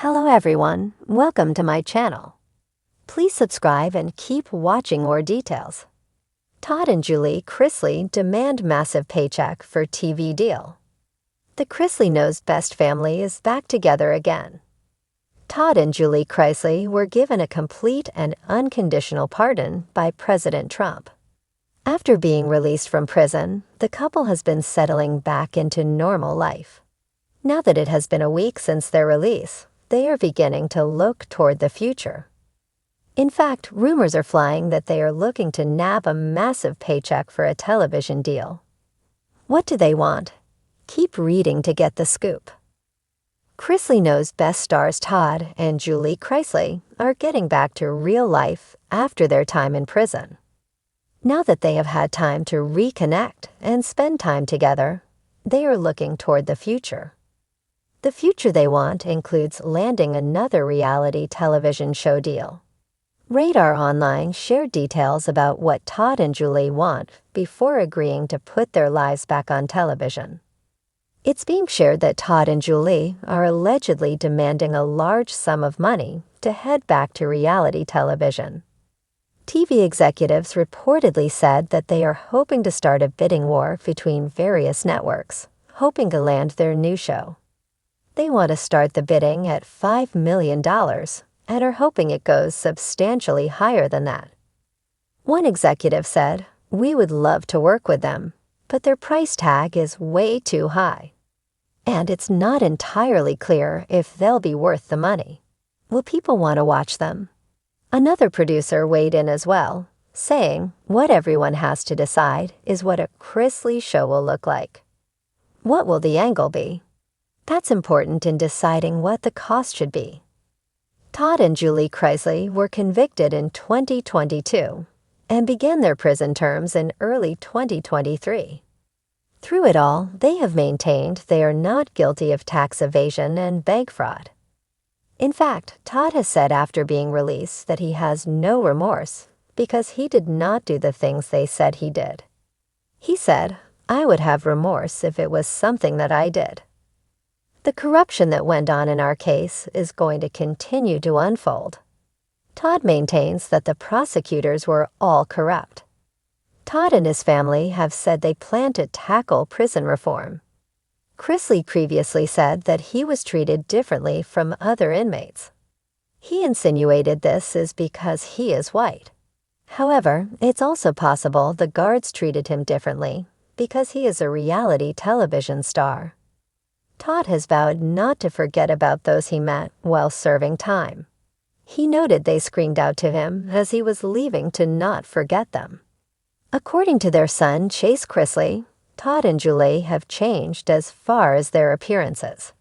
Hello everyone, welcome to my channel. Please subscribe and keep watching more details. Todd and Julie Chrisley demand massive paycheck for TV deal. The Chrisley Knows Best family is back together again. Todd and Julie Chrisley were given a complete and unconditional pardon by President Trump. After being released from prison, the couple has been settling back into normal life. Now that it has been a week since their release, they are beginning to look toward the future. In fact, rumors are flying that they are looking to nab a massive paycheck for a television deal. What do they want? Keep reading to get the scoop. Chrisley Knows Best stars Todd and Julie Chrisley are getting back to real life after their time in prison. Now that they have had time to reconnect and spend time together, they are looking toward the future. The future they want includes landing another reality television show deal. Radar Online shared details about what Todd and Julie want before agreeing to put their lives back on television. It's being shared that Todd and Julie are allegedly demanding a large sum of money to head back to reality television. TV executives reportedly said that they are hoping to start a bidding war between various networks, hoping to land their new show. They want to start the bidding at $5 million and are hoping it goes substantially higher than that. One executive said, "We would love to work with them, but their price tag is way too high. And it's not entirely clear if they'll be worth the money. Will people want to watch them?" Another producer weighed in as well, saying what everyone has to decide is what a Chrisley show will look like. What will the angle be? That's important in deciding what the cost should be. Todd and Julie Chrisley were convicted in 2022 and began their prison terms in early 2023. Through it all, they have maintained they are not guilty of tax evasion and bank fraud. In fact, Todd has said after being released that he has no remorse because he did not do the things they said he did. He said, "I would have remorse if it was something that I did." The corruption that went on in our case is going to continue to unfold. Todd maintains that the prosecutors were all corrupt. Todd and his family have said they plan to tackle prison reform. Chrisley previously said that he was treated differently from other inmates. He insinuated this is because he is white. However, it's also possible the guards treated him differently because he is a reality television star. Todd has vowed not to forget about those he met while serving time. He noted they screamed out to him as he was leaving to not forget them. According to their son, Chase Chrisley, Todd and Julie have changed as far as their appearances.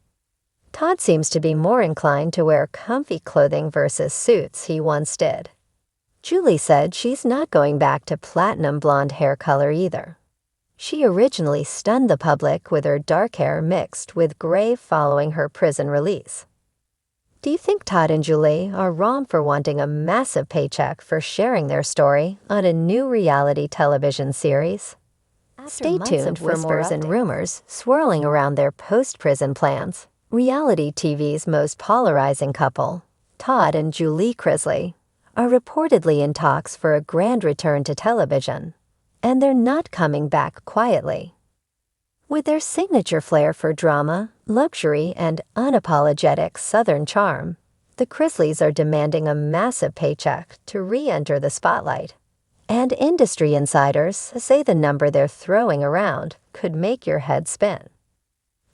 Todd seems to be more inclined to wear comfy clothing versus suits he once did. Julie said she's not going back to platinum blonde hair color either. She originally stunned the public with her dark hair mixed with gray following her prison release. Do you think Todd and Julie are wrong for wanting a massive paycheck for sharing their story on a new reality television series? Stay tuned for whispers and rumors swirling around their post-prison plans. Reality TV's most polarizing couple, Todd and Julie Chrisley, are reportedly in talks for a grand return to television. And they're not coming back quietly. With their signature flair for drama, luxury, and unapologetic Southern charm, the Chrisleys are demanding a massive paycheck to re-enter the spotlight. And industry insiders say the number they're throwing around could make your head spin.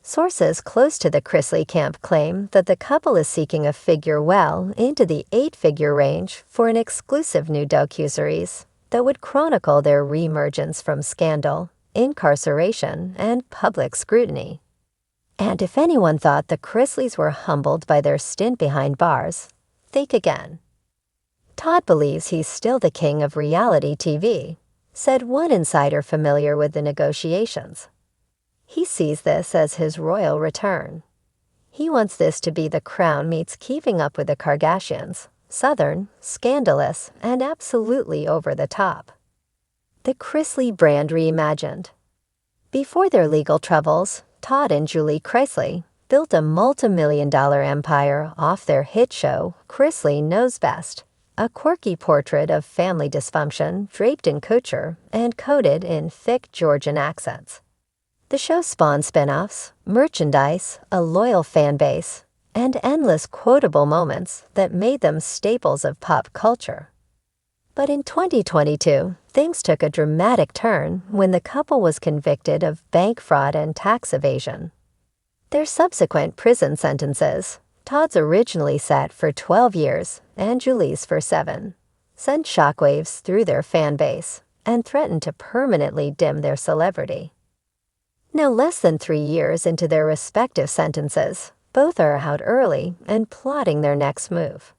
Sources close to the Chrisley camp claim that the couple is seeking a figure well into the 8-figure range for an exclusive new docuseries that would chronicle their reemergence from scandal, incarceration, and public scrutiny. And if anyone thought the Chrisleys were humbled by their stint behind bars, think again. Todd believes he's still the king of reality TV, said one insider familiar with the negotiations. He sees this as his royal return. He wants this to be The Crown meets Keeping Up with the Kardashians. Southern, scandalous, and absolutely over the top. The Chrisley brand reimagined. Before their legal troubles, Todd and Julie Chrisley built a multi-million-dollar empire off their hit show, Chrisley Knows Best, a quirky portrait of family dysfunction draped in couture and coded in thick Georgian accents. The show spawned spin-offs, merchandise, a loyal fan base, and endless quotable moments that made them staples of pop culture. But in 2022, things took a dramatic turn when the couple was convicted of bank fraud and tax evasion. Their subsequent prison sentences, Todd's originally set for 12 years and Julie's for 7, sent shockwaves through their fan base and threatened to permanently dim their celebrity. No less than 3 years into their respective sentences, both are out early and plotting their next move.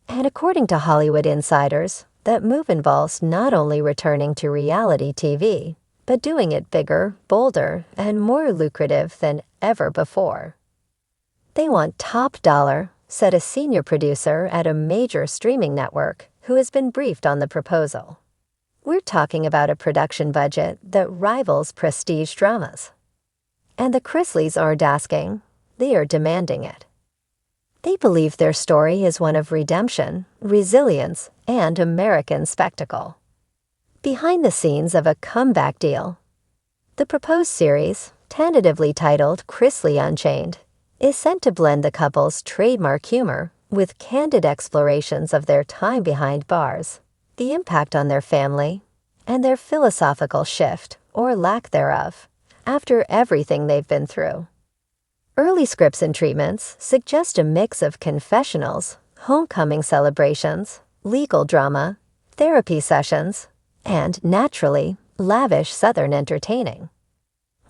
And according to Hollywood insiders, that move involves not only returning to reality TV, but doing it bigger, bolder, and more lucrative than ever before. They want top dollar, said a senior producer at a major streaming network who has been briefed on the proposal. We're talking about a production budget that rivals prestige dramas. And the Chrisleys aren't asking, they are demanding it. They believe their story is one of redemption, resilience, and American spectacle. Behind the scenes of a comeback deal, the proposed series, tentatively titled Chrisley Unchained, is sent to blend the couple's trademark humor with candid explorations of their time behind bars, the impact on their family, and their philosophical shift, or lack thereof, after everything they've been through. Early scripts and treatments suggest a mix of confessionals, homecoming celebrations, legal drama, therapy sessions, and, naturally, lavish Southern entertaining.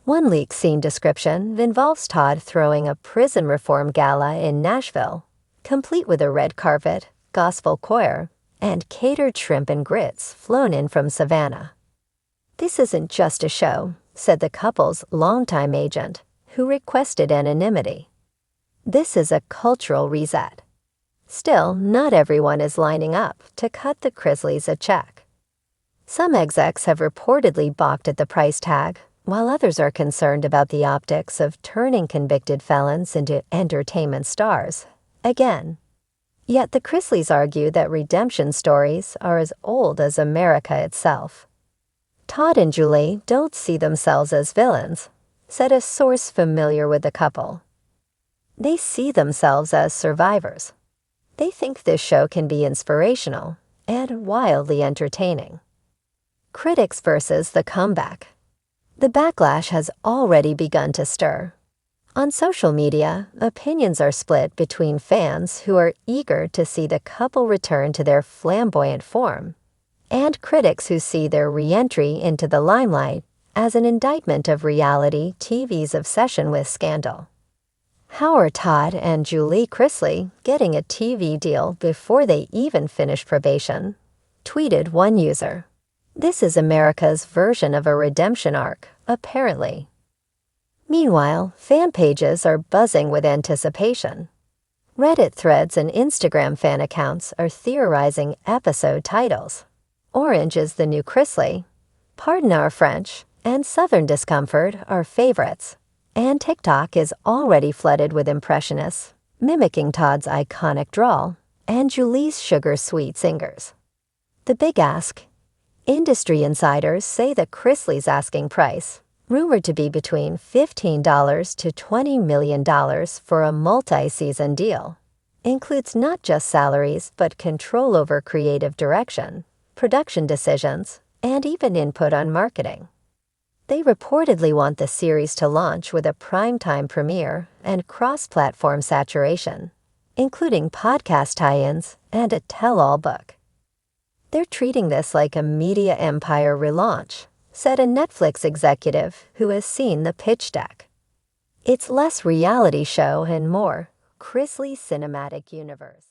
One leaked scene description involves Todd throwing a prison reform gala in Nashville, complete with a red carpet, gospel choir, and catered shrimp and grits flown in from Savannah. This isn't just a show, said the couple's longtime agent, who requested anonymity. This is a cultural reset. Still, not everyone is lining up to cut the Chrisleys a check. Some execs have reportedly balked at the price tag, while others are concerned about the optics of turning convicted felons into entertainment stars, again. Yet the Chrisleys argue that redemption stories are as old as America itself. Todd and Julie don't see themselves as villains, said a source familiar with the couple. They see themselves as survivors. They think this show can be inspirational and wildly entertaining. Critics versus the comeback. The backlash has already begun to stir. On social media, opinions are split between fans who are eager to see the couple return to their flamboyant form, and critics who see their re-entry into the limelight as an indictment of reality TV's obsession with scandal. How are Todd and Julie Chrisley getting a TV deal before they even finish probation? Tweeted one user. This is America's version of a redemption arc, apparently. Meanwhile, fan pages are buzzing with anticipation. Reddit threads and Instagram fan accounts are theorizing episode titles. Orange is the New Chrisley, Pardon Our French, and Southern Discomfort are favorites. And TikTok is already flooded with impressionists, mimicking Todd's iconic drawl and Julie's sugar-sweet singers. The big ask. Industry insiders say that Chrisley's asking price, rumored to be between $15 to $20 million for a multi-season deal, includes not just salaries but control over creative direction, production decisions, and even input on marketing. They reportedly want the series to launch with a primetime premiere and cross-platform saturation, including podcast tie-ins and a tell-all book. They're treating this like a media empire relaunch, said a Netflix executive who has seen the pitch deck. It's less reality show and more Chrisley cinematic universe.